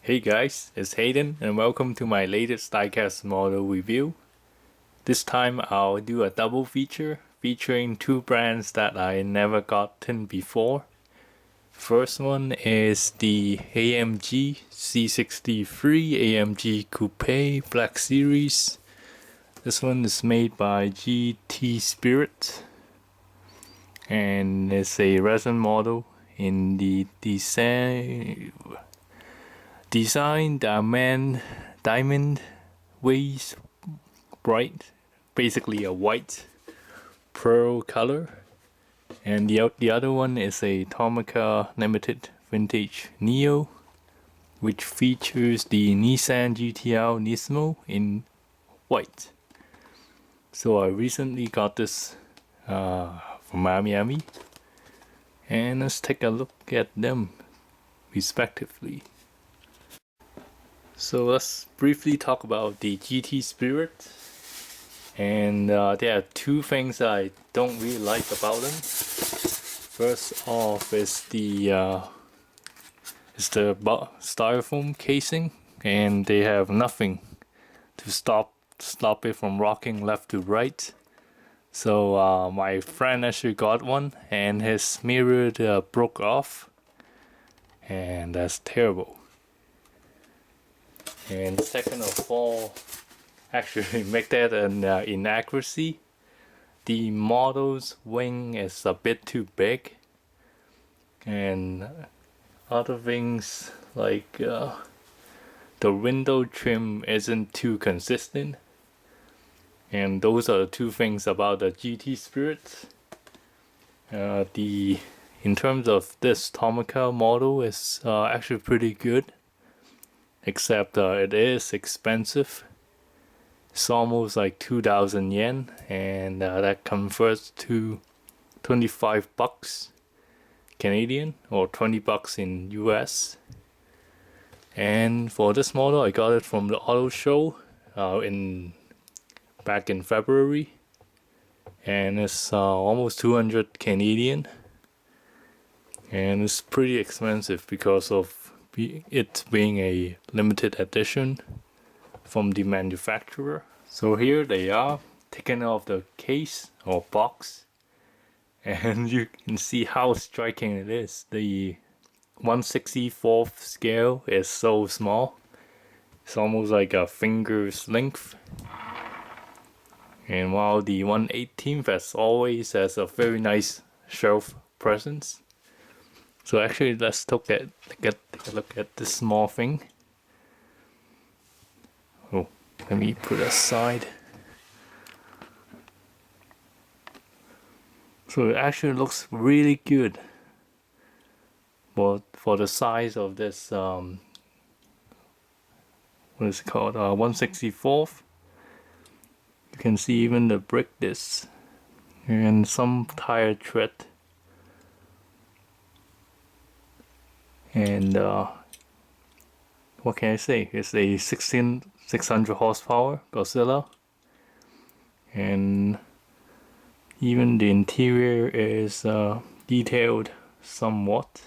Hey guys, it's Hayden and welcome to my latest diecast model review. This time I'll do a double feature featuring two brands that I never gotten before. First one is the AMG C63 AMG Coupe Black Series. This one is made by GT Spirit and it's a resin model in the Design diamond ways bright, basically a white pearl color, and the other one is a Tomica limited vintage Neo, which features the Nissan GTR Nismo in white. So I recently got this from Miami, and let's take a look at them respectively. So let's briefly talk about the GT Spirit, and there are two things I don't really like about them. First off is the styrofoam casing, and they have nothing to stop it from rocking left to right. So my friend actually got one, and his mirror broke off, and that's terrible. And second of all, actually make that an inaccuracy. The model's wing is a bit too big, and other things like the window trim isn't too consistent. And those are the two things about the GT Spirit. In terms of this Tomica model, is actually pretty good. Except it is expensive. It's almost like 2,000 yen, and that converts to 25 bucks Canadian or 20 bucks in US. And for this model, I got it from the auto show back in February, and it's almost 200 Canadian, and it's pretty expensive because of it being a limited edition from the manufacturer. So here they are, taken off the case or box, and you can see how striking it is. The 1/64th scale is so small, it's almost like a finger's length, and while the 1/18th as always has a very nice shelf presence. So actually, let's take a look at this small thing. Oh, let me put it aside. So it actually looks really good. But for the size of this, what is it called? 1/64th. You can see even the brick disc and some tire tread. And what can I say? It's a 600 horsepower Godzilla, and even the interior is detailed somewhat.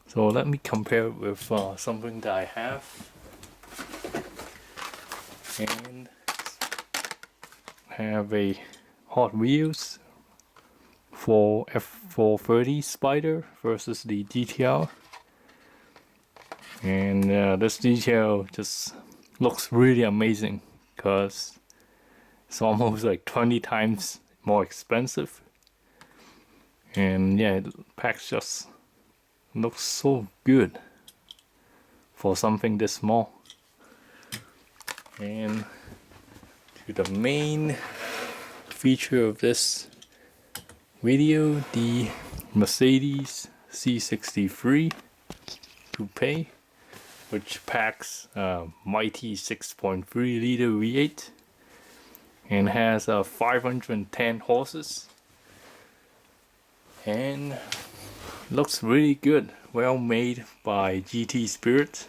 So let me compare it with something that I have, and I have a Hot Wheels for F430 Spider versus the GTR, and this detail just looks really amazing because it's almost like 20 times more expensive, and yeah, packs just looks so good for something this small. And to the main feature of this video, the Mercedes C63 Coupe, which packs a mighty 6.3 liter V8 and has 510 horses, and looks really good, well made by GT Spirit.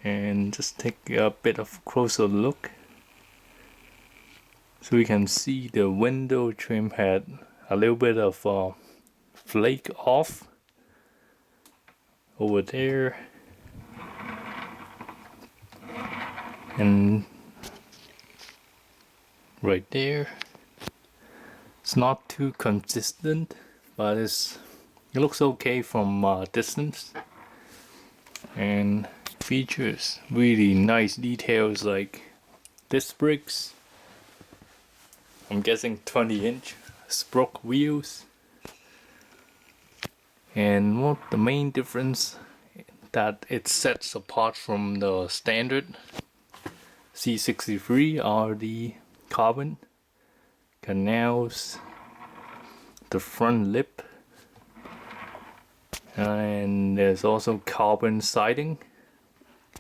And just take a bit of closer look. So we can see the window trim had a little bit of flake off over there, And right there, it's not too consistent, but it looks okay from distance. And features really nice details like disc brakes. I'm guessing 20-inch spoke wheels. And what the main difference that it sets apart from the standard C63 are the carbon canals, the front lip, and there's also carbon siding,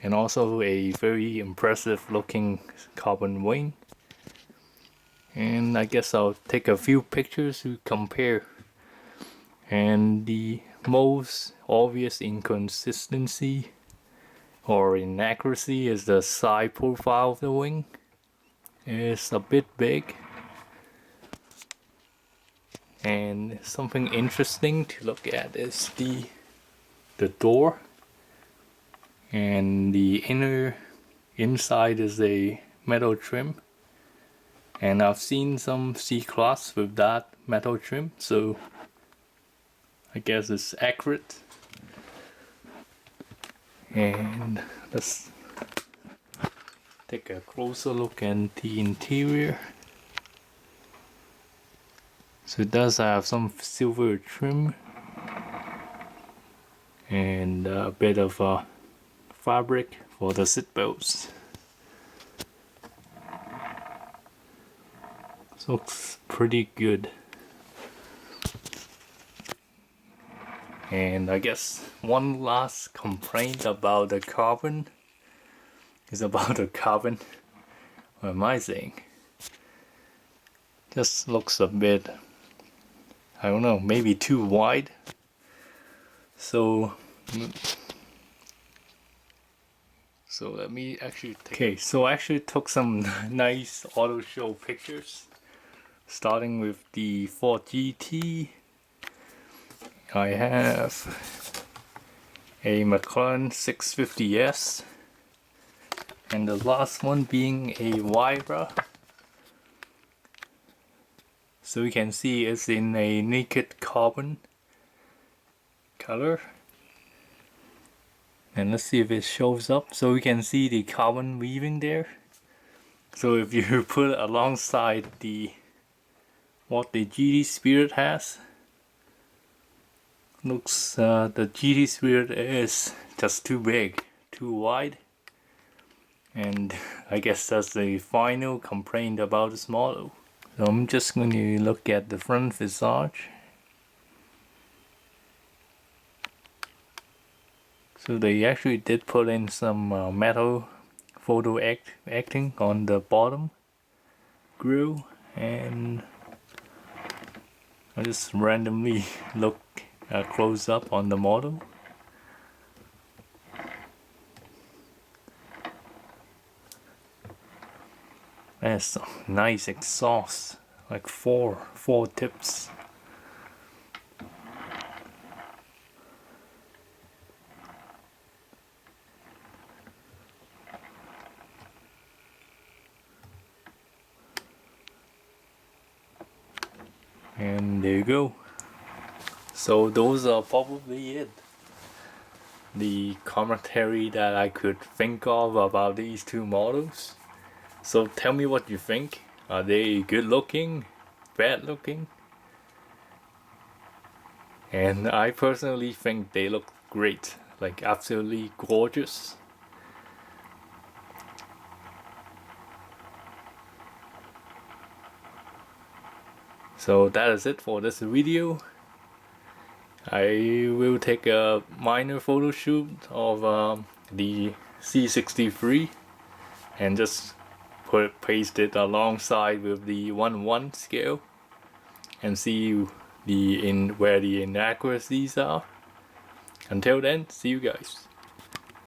and also a very impressive looking carbon wing. And I guess I'll take a few pictures to compare. And the most obvious inconsistency or inaccuracy is the side profile of the wing. It's a bit big. And something interesting to look at is the door. And the inside is a metal trim. And I've seen some C-Class with that metal trim, so I guess it's accurate. And let's take a closer look at the interior. So it does have some silver trim and a bit of fabric for the seat belts. Looks pretty good. And I guess one last complaint about the carbon is about the carbon. What am I saying? Just looks a bit, I don't know, maybe too wide. So let me actually so I actually took some nice auto show pictures. Starting with the Ford GT, I have a McLaren 650S, and the last one being a Vibra. So you can see it's in a naked carbon color. And let's see if it shows up. So you can see the carbon weaving there. So if you put it alongside what the GT Spirit has, looks the GT Spirit is just too big, too wide, and I guess that's the final complaint about this model. So I'm just going to look at the front visage. So they actually did put in some metal photo acting on the bottom grille, and I just randomly look close up on the model. That's some nice exhaust, like four tips. And there you go. So those are probably it. The commentary that I could think of about these two models. So tell me what you think. Are they good looking? Bad looking? And I personally think they look great. Like absolutely gorgeous. So that is it for this video. I will take a minor photo shoot of the C63 and just paste it alongside with the 1:1 scale and see where the inaccuracies are. Until then, see you guys.